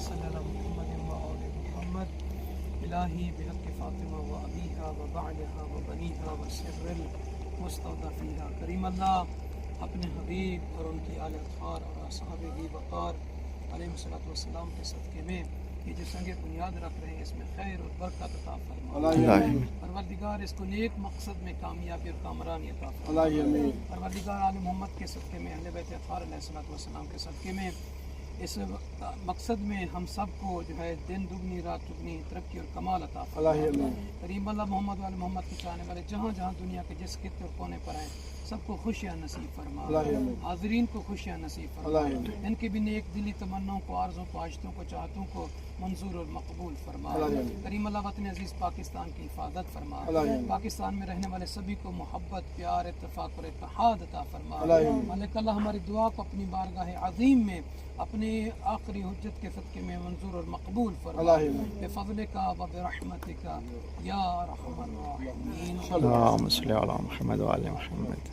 صل على محمد وآل محمد الہی بحق فاطمہ و ابیہا و بعلہا و بنیہا و سر المستودع فیہا. کریم اللہ اپنے حبیب اور ان کی آل اطہار اور اصحاب ہی وقار علیہ الصلوۃ والسلام کے صدقے میں یہ جو سنگ بنیاد رکھ رہے ہیں اس میں خیر اور برکت عطا فرما. پروردگار اس کو نیک مقصد میں کامیابی اور کامرانی عطا فرما. پروردگار آل محمد کے صدقے میں اہل بیت اطہار علیہ الصلوۃ والسلام کے صدقے میں اس مقصد میں ہم سب کو جو ہے دن دگنی رات چگنی ترقی اور کمال عطا فرما. کریم اللہ محمد و آل محمد کے چاہنے والے جہاں جہاں دنیا کے جس خطے اور کونے پر ہیں سب کو خوشیاں نصیب فرما. حاضرین کو خوشیاں نصیب فرما. ان کی بھی نیک دلی تمناؤں کو عارضوں کو عاشتوں کو چاہتوں کو منظور اور مقبول فرما. کریم اللہ وطن عزیز پاکستان کی حفاظت فرما. پاکستان میں رہنے والے سبھی کو محبت پیار اتفاق اور اتحاد عطا فرما. مالک اللہ ہماری دعا کو اپنی بارگاہ عظیم میں اپنے آخری حجت کے صدقے میں منظور اور مقبول فرما. بفضلک و برحمتک یا ارحم الراحمین. اللہم صلی علی محمد و آل محمد.